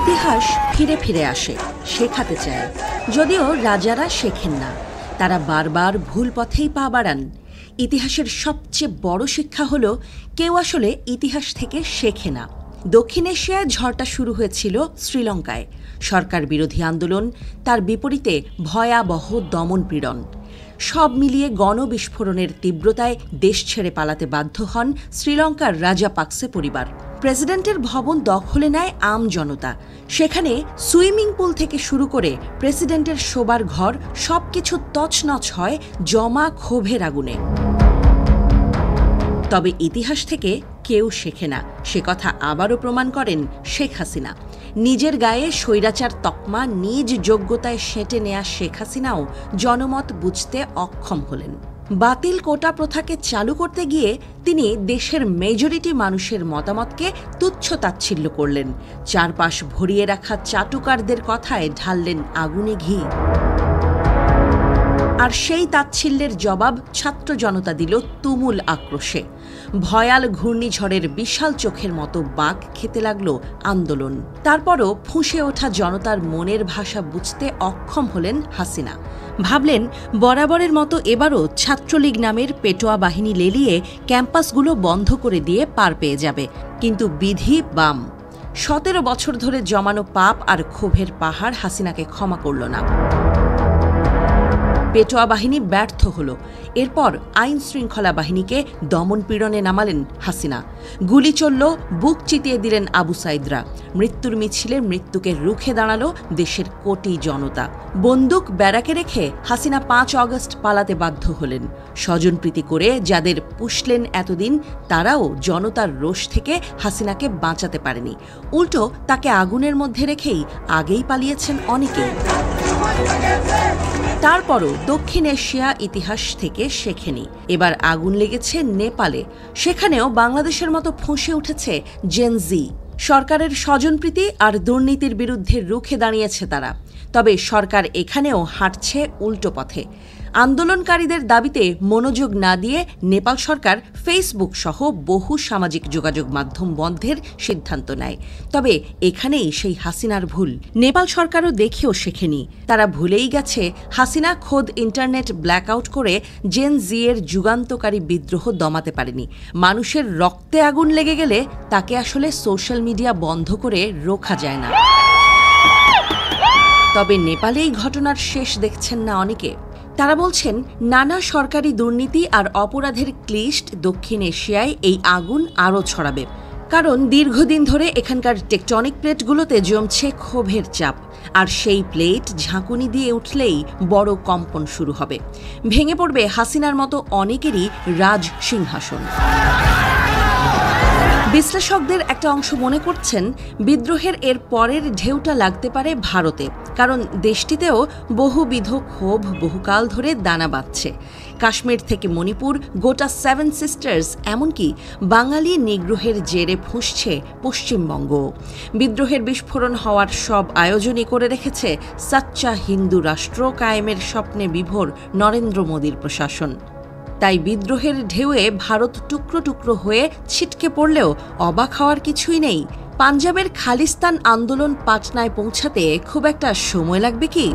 ইতিহাস ফিরে ফিরে আসে, শেখাতে চায়। যদিও রাজারা শেখেন না, তারা বারবার ভুল পথেই পা বাড়ান। ইতিহাসের সবচেয়ে বড় শিক্ষা হলো কেউ আসলে ইতিহাস থেকে শেখে না। দক্ষিণ এশিয়ায় ঝড়টা শুরু হয়েছিল শ্রীলঙ্কায়। সরকার বিরোধী আন্দোলন, তার বিপরীতে ভয়াবহ দমনপীড়ন। সব মিলিয়ে গণবিস্ফোরণের তীব্রতায় দেশ ছেড়ে পালাতে বাধ্য হন শ্রীলঙ্কার রাজাপাকসে পরিবার। প্রেসিডেন্টের ভবন দখলে নেয় আম জনতা। সেখানে সুইমিং পুল থেকে শুরু করে প্রেসিডেন্টের শোবার ঘর সবকিছু তছনছ হয় জমা ক্ষোভের আগুনে। তবে ইতিহাস থেকে কেউ শেখে না, সে কথা আবারও প্রমাণ করেন শেখ হাসিনা। নিজের গায়ে স্বৈরাচার তকমা নিজ যোগ্যতায় সেঁটে নেয়া শেখ হাসিনাও জনমত বুঝতে অক্ষম হলেন। বাতিল কোটা প্রথাকে চালু করতে গিয়ে তিনি দেশের মেজরিটি মানুষের মতামতকে তুচ্ছ-তাচ্ছিল্য করলেন। চারপাশ ভরিয়ে রাখা চাটুকারদের কথায় ঢাললেন আগুনে ঘি। আর সেই তাচ্ছিল্যের জবাব ছাত্র জনতা দিল তুমুল আক্রোশে। ভয়াল ঘূর্ণিঝড়ের বিশাল চোখের মতো বাঁক খেতে লাগল আন্দোলন। তারপরও ফুঁসে ওঠা জনতার মনের ভাষা বুঝতে অক্ষম হলেন হাসিনা। ভাবলেন বরাবরের মতো এবারও ছাত্রলীগ নামের পেটোয়া বাহিনী লেলিয়ে ক্যাম্পাসগুলো বন্ধ করে দিয়ে পার পেয়ে যাবে। কিন্তু বিধি বাম। 17 বছর ধরে জমানো পাপ আর ক্ষোভের পাহাড় হাসিনাকে ক্ষমা করল না। পেটোয়া বাহিনী ব্যর্থ হল। এরপর আইন শৃঙ্খলা বাহিনীকে দমনপীড়নে নামালেন হাসিনা। গুলি চলল, বুক চিতিয়ে দিলেন আবু সাইদরা। মৃত্যুর মিছিলে মৃত্যুকে রুখে দাঁড়ালো দেশের কোটি জনতা। বন্দুক ব্যারাকে রেখে হাসিনা 5 আগস্ট পালাতে বাধ্য হলেন। স্বজনপ্রীতি করে যাদের পুষলেন এতদিন, তারাও জনতার রোষ থেকে হাসিনাকে বাঁচাতে পারেনি। উল্টো তাকে আগুনের মধ্যে রেখেই আগেই পালিয়েছেন অনেকেই। তারপরও দক্ষিণ এশিয়া ইতিহাস থেকে শেখেনি। এবার আগুন লেগেছে নেপালে। সেখানেও বাংলাদেশের মতো ফুঁসে উঠেছে জেনজি। সরকারের স্বজনপ্রীতি আর দুর্নীতির বিরুদ্ধে রুখে দাঁড়িয়েছে তারা। তবে সরকার এখানেও হাঁটছে উল্টো পথে। আন্দোলনকারীদের দাবিতে মনোযোগ না দিয়ে নেপাল সরকার ফেসবুক সহ বহু সামাজিক যোগাযোগ মাধ্যম বন্ধের সিদ্ধান্ত নেয়। তবে এখানেই সেই হাসিনার ভুল। নেপাল সরকারও দেখেও শেখেনি। তারা ভুলেই গেছে হাসিনা খোদ ইন্টারনেট ব্ল্যাকআউট করে জেন জি এর যুগান্তকারী বিদ্রোহ দমাতে পারেনি। মানুষের রক্তে আগুন লেগে গেলে তাকে আসলে সোশ্যাল মিডিয়া বন্ধ করে রোখা যায় না। তবে নেপালে এই ঘটনার শেষ দেখছেন না অনেকে। তারা বলছেন নানা সরকারি দুর্নীতি আর অপরাধের ক্লিষ্ট দক্ষিণ এশিয়ায় এই আগুন আরও ছড়াবে। কারণ দীর্ঘদিন ধরে এখানকার টেকটনিক প্লেটগুলোতে জমছে ক্ষোভের চাপ। আর সেই প্লেট ঝাঁকুনি দিয়ে উঠলেই বড় কম্পন শুরু হবে। ভেঙে পড়বে হাসিনার মতো অনেকেরই রাজ সিংহাসন। বিশ্লেষকদের একটা অংশ মনে করছেন বিদ্রোহের এর পরের ঢেউটা লাগতে পারে ভারতে। কারণ দেশটিতেও বহুবিধ ক্ষোভ বহুকাল ধরে দানা বাঁধছে। কাশ্মীর থেকে মণিপুর, গোটা 7 সিস্টার্স, এমনকি বাঙালি নিগ্রহের জেরে ফুঁসছে পশ্চিমবঙ্গ। বিদ্রোহের বিস্ফোরণ হওয়ার সব আয়োজনই করে রেখেছে সাচ্চা হিন্দু রাষ্ট্র কায়েমের স্বপ্নে বিভোর নরেন্দ্র মোদীর প্রশাসন। তাই বিদ্রোহের ঢেউয়ে ভারত টুকরো টুকরো হয়ে ছিটকে পড়লেও অবাক হওয়ার কিছুই নেই। পাঞ্জাবের খালিস্তান আন্দোলন পাটনায় পৌঁছাতে খুব একটা সময় লাগবে কি?